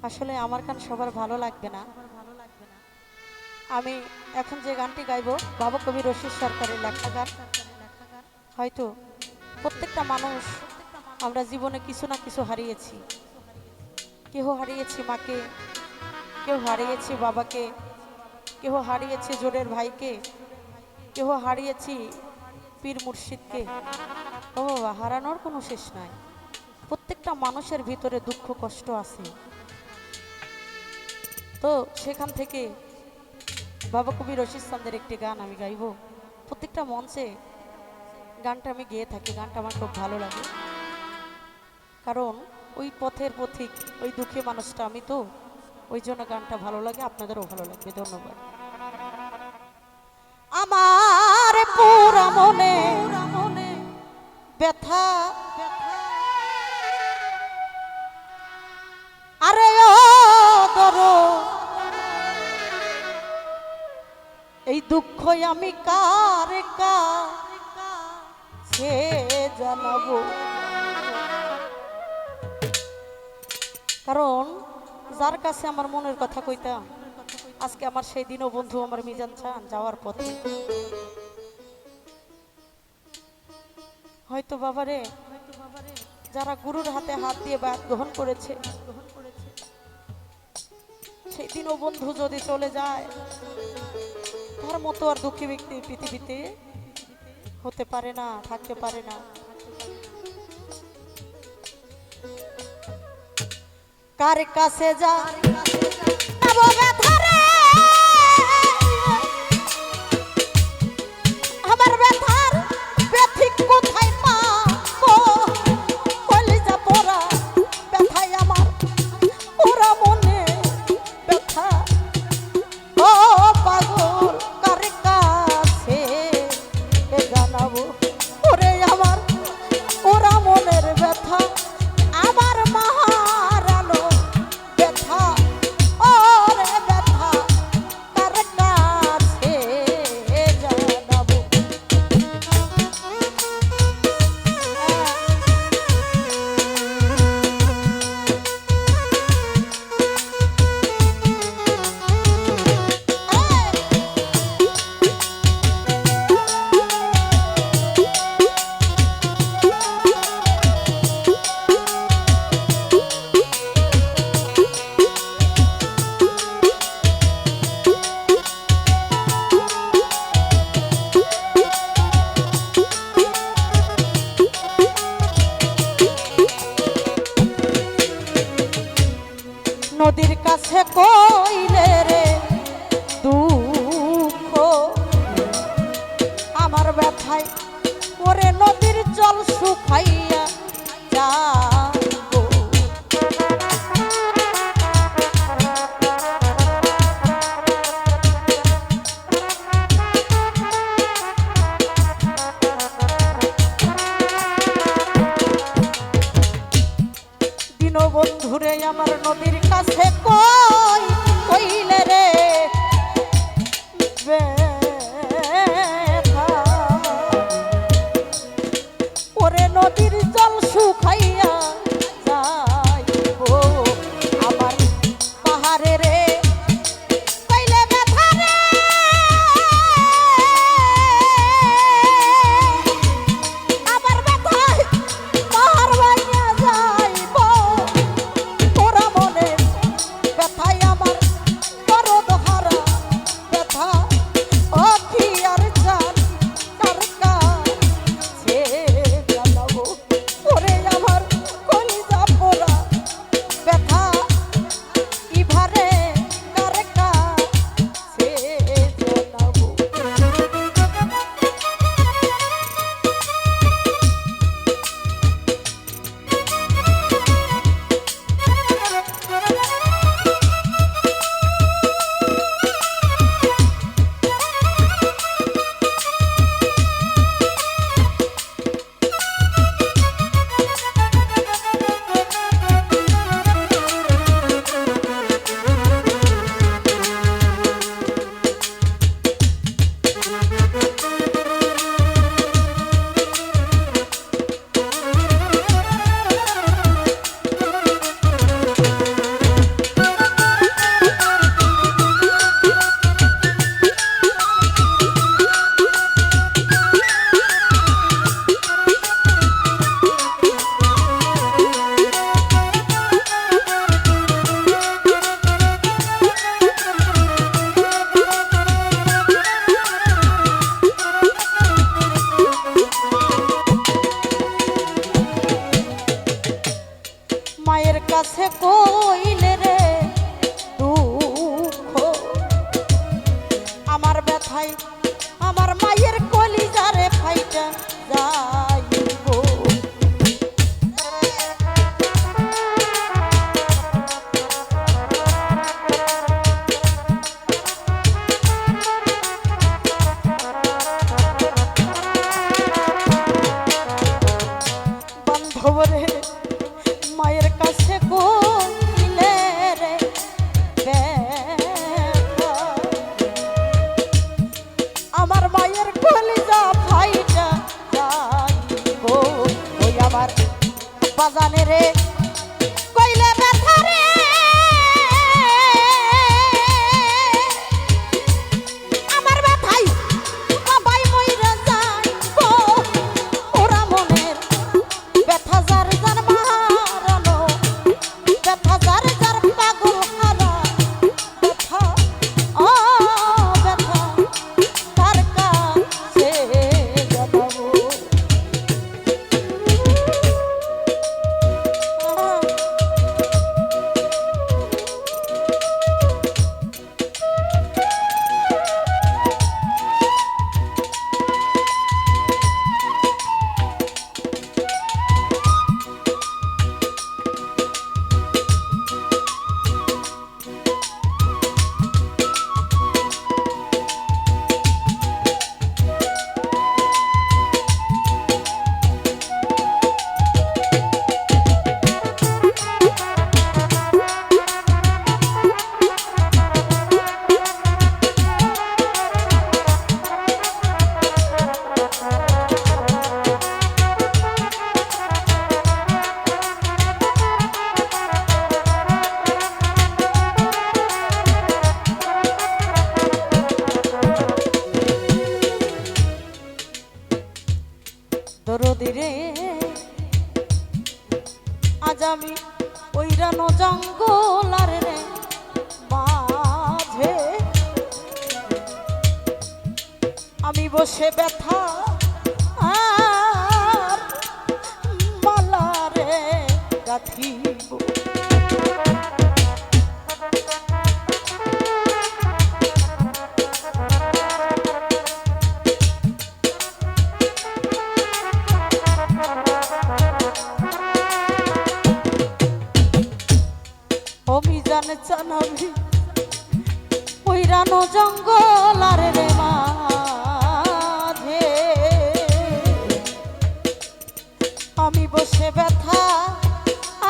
আসলে আমার গান সবার ভালো লাগবে না। আমি এখন যে গানটি গাইবো বাবা কবি রশিদ সরকারের লেখা গান। হয়তো প্রত্যেকটা মানুষ আমরা জীবনে কিছু না কিছু হারিয়েছি। কেউ হারিয়েছি মাকে, কেউ হারিয়েছি বাবাকে, কেউ হারিয়েছি জোরের ভাইকে, কেউ হারিয়েছি পীর মুর্শিদকে। ও বাবা, হারানোর কোনো শেষ নাই। প্রত্যেকটা মানুষের ভিতরে দুঃখ কষ্ট আছে। তো সেখান থেকে বাবা কবি রশিদ চন্দ্রের একটি গান আমি গাইব। প্রত্যেকটা মঞ্চে গানটা আমি গেয়ে থাকি, গানটা আমার খুব ভালো লাগে। কারণ ওই পথের পথিক, ওই দুঃখী মানুষটা আমি, তো ওই জন্য গানটা ভালো লাগে, আপনাদেরও ভালো লাগবে। ধন্যবাদ। আমার পুরা মনে ব্যথা, আরে ও দরো, এই দুঃখ আমি কার কাছে জানাবো। কারণ যার কাছে আমার মনের কথা কইতাম, আজকে আমার সেই দিনও বন্ধু আমার মিজান চান যাওয়ার পথে। হয়তো বাবারে, যারা গুরুর হাতে হাত দিয়ে বায়াত গ্রহণ করেছে, সেই দিনও বন্ধু যদি চলে যায়, তার মতো আর দুঃখী ব্যক্তি পৃথিবীতে হতে পারে না, থাকতে পারে না। কার কাছে যা আমার ব্যথার ব্যথিক কোথায় পাবো, কলিজা পোড়া ব্যথায় আমার ওরা মনে ব্যথা। ও পাগল, কার কাছে জানাবো ওরে আমার ওরা মনের ব্যথা, আমার মাহারানো ব্যথা। ওরে ব্যথা কার কাছে জানাবো। নদীর কাছে কইলে রে দুঃখ আমার ব্যথায়, ওরে নদীর জল শুকাইয়া যাইব। দীনবন্ধুরে আমার নদীর কাছে কইলে রে ব্যথা, ওরে নদীর জল শুকাইয়া যাইব। আমার পাহাড়ে রে কইলে ব্যথা রে, আমার ব্যথায় পাহাড় ভাঙিয়া যাইব। ওরা মনে ব্যথায় আমার দরদ হারা ব্যথা, মায়ের কাছে কইলে রে দুঃখ আমার ব্যথায় আমার মায়ের কলিজারে ফাইটা যাইব বান্ধব রে মায়ের কাছে কইলে রে ব্যথা আমার মায়ের কলিজা ফাইটা যাইব ওই আমার বাজানে রে কইলে ব্যথা রে আমার ব্যথাই বাবাই মইরা যাইব ওরা মনের ব্যথা যার যার মারানো ব্যথা যার যার পাগল হারা ব্যথা ও ব্যথা কার কাছে জানাবো দরদি রে আজ আমি ওইরানো জঙ্গলার রে মাঝে আমি বসে ব্যথা আর মালা রে গাঁথিব জানাবি ওইরানো জঙ্গলার রে মাঝে আমি বসে ব্যথা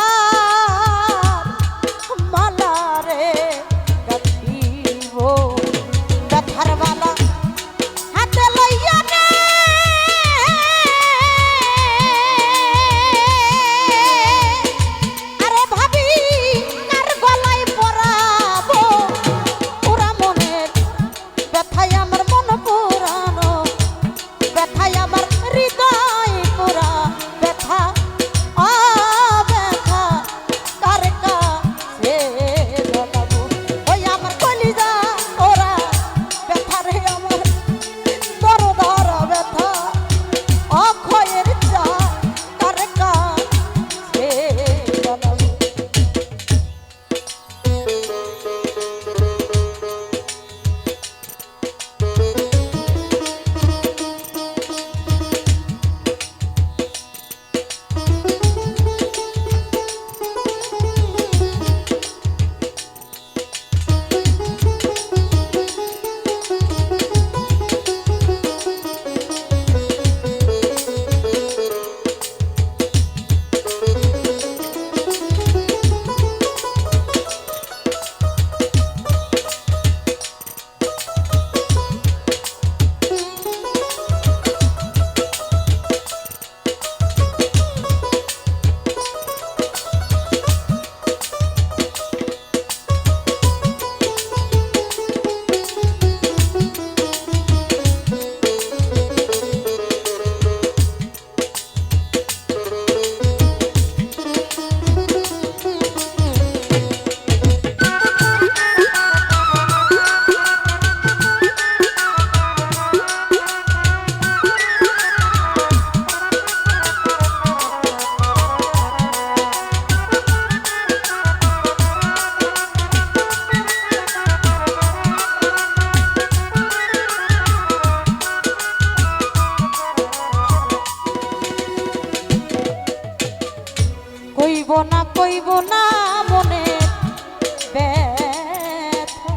আর মালা রে গাঁথিব ব্যথার মালা হাতে লইয়া নে আরে ভাবি ব্যথায় আমার মন কইব না মনে ব্যথা,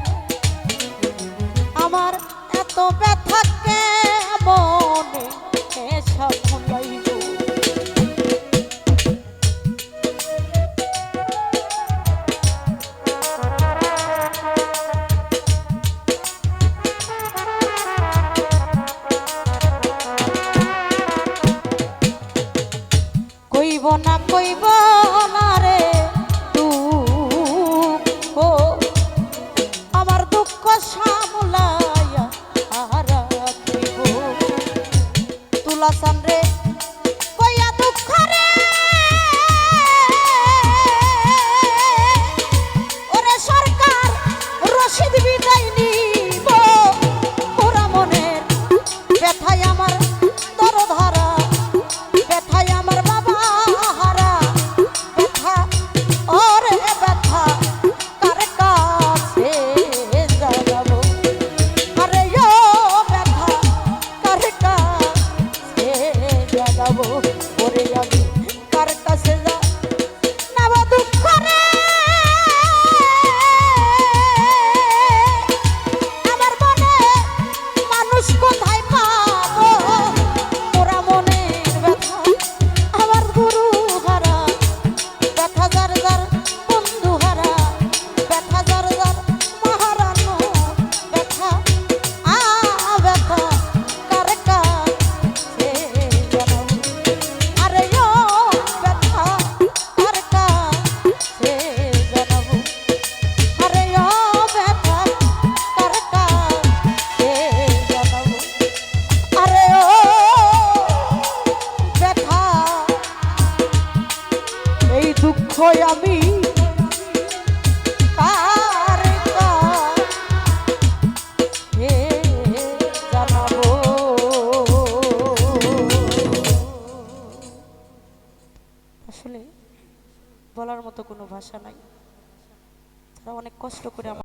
আমার এত ব্যথা কেমনে সামলাইব। কইব না রে দুঃখ, আমার দুঃখ সামলাইয়া আর রাখিব। তুলাসান রে কইয়া দুঃখ রে, ওরে সরকার রশিদ বিদায় নিব। ওরা মনের ব্যথায় আমার দরদ হারা, ব্যথায় আমার বাবা হারা, ব্যথা ওরে ব্যথা কার কাছে জানাবো। আরে ও ব্যথা কার কাছে জানাবো, ওরে আমি কার কাছে জানাবো দুঃখ রে। আমার মনে মানুষ কোথায় পাবো, ওরা মনের ব্যথা আমার গুরু হারা, ব্যথা যার যার বন্ধু হারা, ব্যথা যার যার মহারানো, ব্যথা ব্যথা কার কাছে জানাবো। আরে ও ব্যথা কার কাছে জানাবো, আরে ও ব্যথা কার কাছে জানাবো, আরে ও ব্যথা এই দুঃখ আমি কার কাছে জানাবো। আসলে বলার মতো কোনো ভাষা নাই। তারা অনেক কষ্ট করে